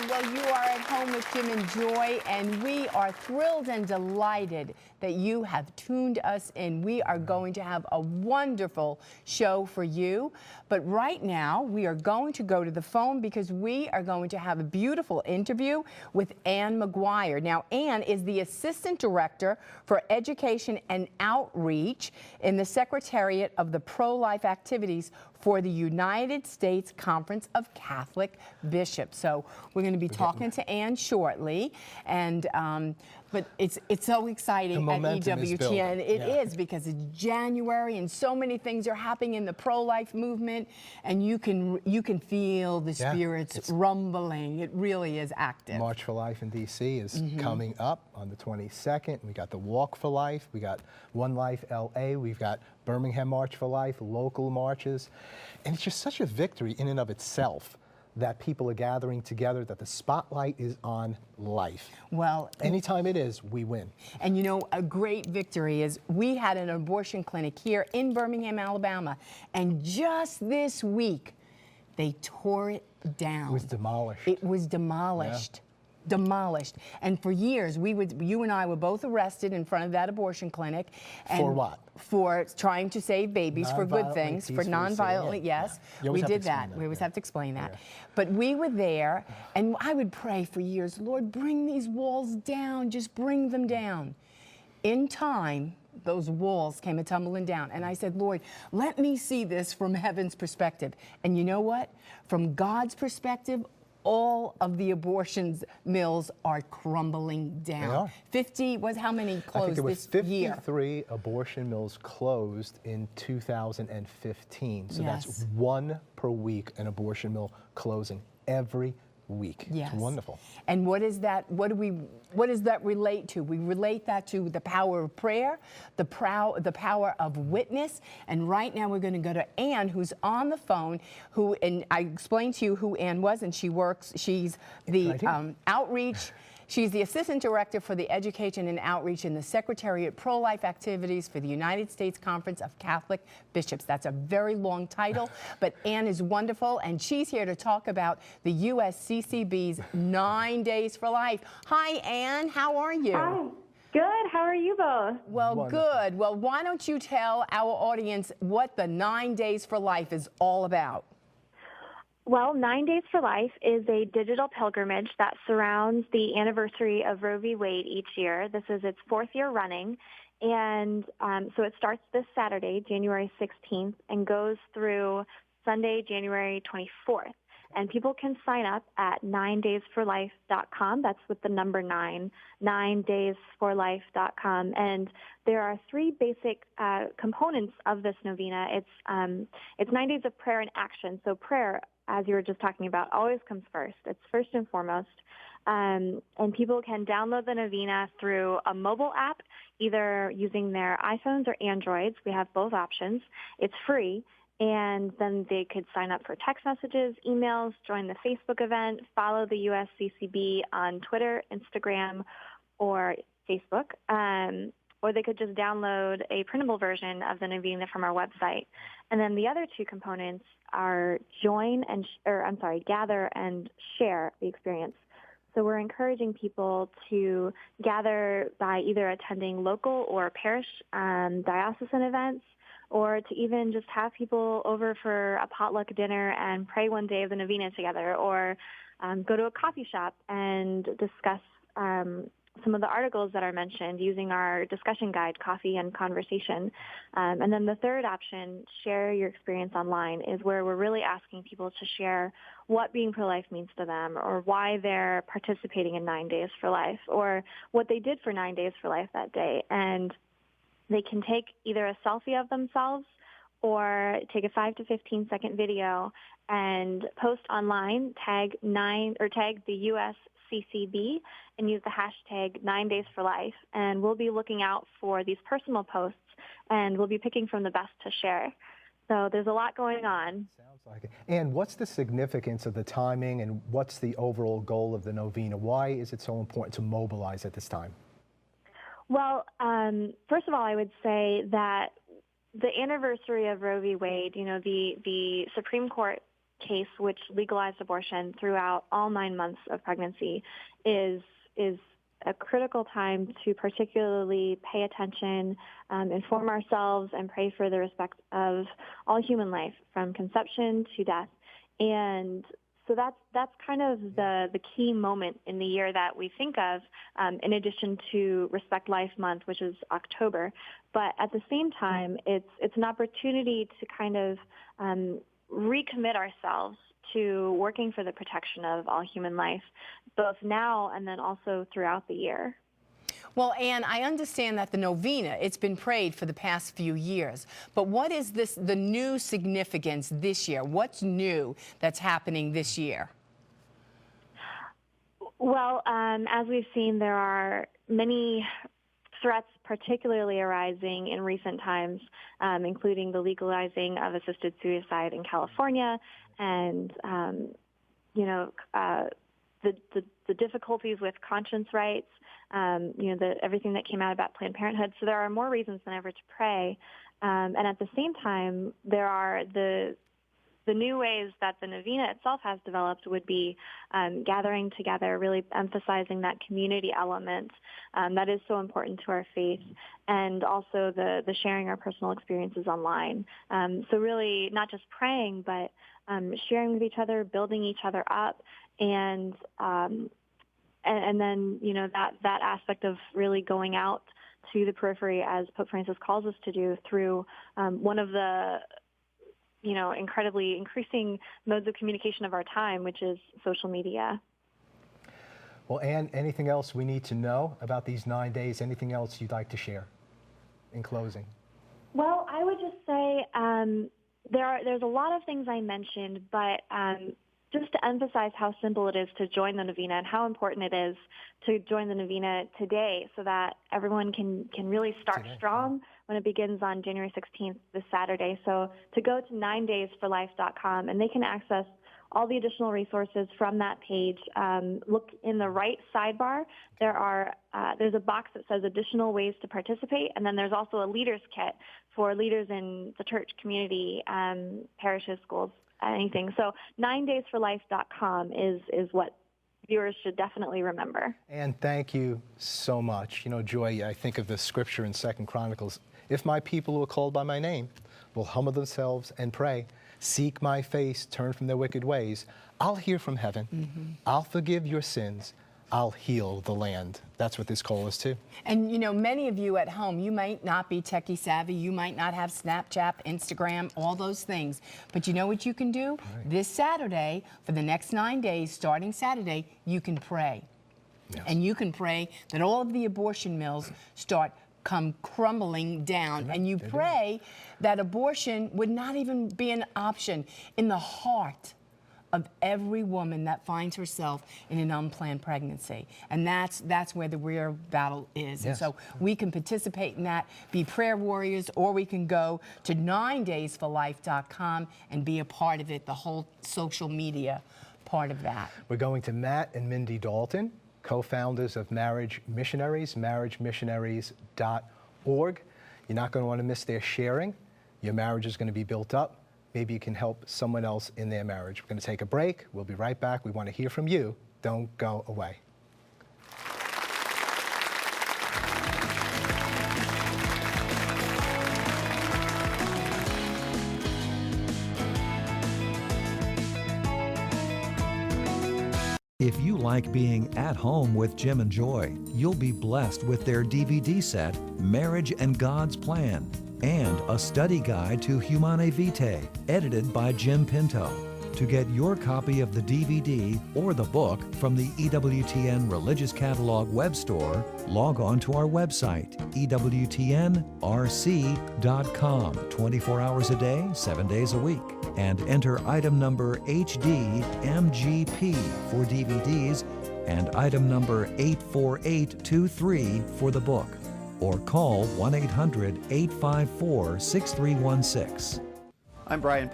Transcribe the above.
Well, you are at home with Jim and Joy, and we are thrilled and delighted that you have tuned us in. We are going to have a wonderful show for you. But right now, we are going to go to the phone because we are going to have a beautiful interview with Ann McGuire. Now, Ann is the Assistant Director for Education and Outreach in the Secretariat of the Pro-Life Activities for the United States Conference of Catholic Bishops. So we're going to be talking to Ann shortly, and but it's so exciting at EWTN. It is, because it's January and so many things are happening in the pro-life movement, and you can feel the spirits rumbling. It really is active. March for Life in DC is coming up on the 22nd. We got the Walk for Life. We got One Life LA. We've got Birmingham March for Life, local marches. And it's just such a victory in and of itself that people are gathering together, that the spotlight is on life. Well, anytime it is, we win. And you know, a great victory is we had an abortion clinic here in Birmingham, Alabama, and just this week, they tore it down. It was demolished. It was demolished. Yeah. Demolished. And for years, you and I were both arrested in front of that abortion clinic. And for what? For trying to save babies, for good things, for non-violently, yes. Yeah. We did that. We always have to explain that. Yeah. But we were there, and I would pray for years, Lord, bring these walls down, just bring them down. In time, those walls came tumbling down. And I said, Lord, let me see this from heaven's perspective. And you know what? From God's perspective, all of the abortions mills are crumbling down. They are. How many closed this year? 53 abortion mills closed in 2015. So that's one per week, an abortion mill closing every week. Yes. It's wonderful. And what is that? What does that relate to? We relate that to the power of prayer, the power of witness. And right now we're going to go to Ann, who's on the phone, and I explained to you who Ann was, and she's the outreach. She's the Assistant Director for the Education and Outreach in the Secretariat Pro-Life Activities for the United States Conference of Catholic Bishops. That's a very long title, but Ann is wonderful, and she's here to talk about the USCCB's 9 Days for Life. Hi, Ann. How are you? Hi. Good. How are you both? Well, wonderful. Good. Well, why don't you tell our audience what the 9 Days for Life is all about? Well, 9 Days for Life is a digital pilgrimage that surrounds the anniversary of Roe v. Wade each year. This is its 4th year running, and so it starts this Saturday, January 16th, and goes through Sunday, January 24th. And people can sign up at 9daysforlife.com. That's with the number 9, 9daysforlife.com. And there are 3 basic components of this novena. It's 9 days of prayer and action. So prayer, as you were just talking about, always comes first. It's first and foremost. And people can download the novena through a mobile app, either using their iPhones or Androids. We have both options. It's free. And then they could sign up for text messages, emails, join the Facebook event, follow the USCCB on Twitter, Instagram, or Facebook. Or they could just download a printable version of the novena from our website. And then the other 2 components are gather and share the experience. So we're encouraging people to gather by either attending local or parish diocesan events, or to even just have people over for a potluck dinner and pray one day of the novena together, or go to a coffee shop and discuss some of the articles that are mentioned using our discussion guide, Coffee and Conversation. And then the third option, Share Your Experience Online, is where we're really asking people to share what being pro-life means to them, or why they're participating in 9 Days for Life, or what they did for 9 Days for Life that day. And they can take either a selfie of themselves or take a 5 to 15 second video and post online, tag the USCCB, and use the hashtag 9 Days for Life. And we'll be looking out for these personal posts, and we'll be picking from the best to share. So there's a lot going on. Sounds like it. And what's the significance of the timing, and what's the overall goal of the novena? Why is it so important to mobilize at this time? Well, first of all, I would say that the anniversary of Roe v. Wade, the Supreme Court case, which legalized abortion throughout all 9 months of pregnancy, is a critical time to particularly pay attention, inform ourselves, and pray for the respect of all human life from conception to death. And so that's kind of the key moment in the year that we think of, in addition to Respect Life Month, which is October. But at the same time, it's an opportunity to kind of recommit ourselves to working for the protection of all human life, both now and then also throughout the year. Well, Anne, I understand that the novena, it's been prayed for the past few years, but what is the new significance this year? What's new that's happening this year? Well, as we've seen, there are many threats particularly arising in recent times, including the legalizing of assisted suicide in California and, the difficulties with conscience rights, everything that came out about Planned Parenthood. So there are more reasons than ever to pray. And at the same time, there are the new ways that the novena itself has developed would be gathering together, really emphasizing that community element that is so important to our faith, and also the sharing our personal experiences online. So really not just praying, but sharing with each other, building each other up, and then, that aspect of really going out to the periphery, as Pope Francis calls us to do, through one of the incredibly increasing modes of communication of our time, which is social media. Well, Anne, anything else we need to know about these 9 days? Anything else you'd like to share in closing? Well, I would just say there's a lot of things I mentioned, but just to emphasize how simple it is to join the novena and how important it is to join the novena today so that everyone can really start strong when it begins on January 16th, this Saturday. So to go to 9daysforlife.com, and they can access all the additional resources from that page. Look in the right sidebar. There's a box that says additional ways to participate, and then there's also a leaders kit for leaders in the church, community, parishes, schools, anything. So 9daysforlife.com is what viewers should definitely remember. And thank you so much. Joy, I think of the scripture in 2 Chronicles, if my people who are called by my name will humble themselves and pray, seek my face, turn from their wicked ways, I'll hear from heaven. I'll forgive your sins. I'll heal the land. That's what this call is to. And many of you at home, you might not be techie savvy, you might not have Snapchat, Instagram, all those things, but you know what you can do? Right. This Saturday, for the next 9 days, starting Saturday, you can pray. Yes. And you can pray that all of the abortion mills come crumbling down, and you pray that abortion would not even be an option in the heart of every woman that finds herself in an unplanned pregnancy. And that's where the real battle is. Yes. And so we can participate in that, be prayer warriors, or we can go to 9daysforlife.com and be a part of it, the whole social media part of that. We're going to Matt and Mindy Dalton, co-founders of Marriage Missionaries, marriagemissionaries.org. You're not going to want to miss their sharing. Your marriage is going to be built up. Maybe you can help someone else in their marriage. We're going to take a break. We'll be right back. We want to hear from you. Don't go away. If you like being at home with Jim and Joy, you'll be blessed with their DVD set, Marriage and God's Plan, and a study guide to Humanae Vitae, edited by Jim Pinto. To get your copy of the DVD or the book from the EWTN Religious Catalog web store, log on to our website, EWTNRC.com, 24 hours a day, 7 days a week, and enter item number HDMGP for DVDs and item number 84823 for the book, or call 1-800-854-6316. I'm Brian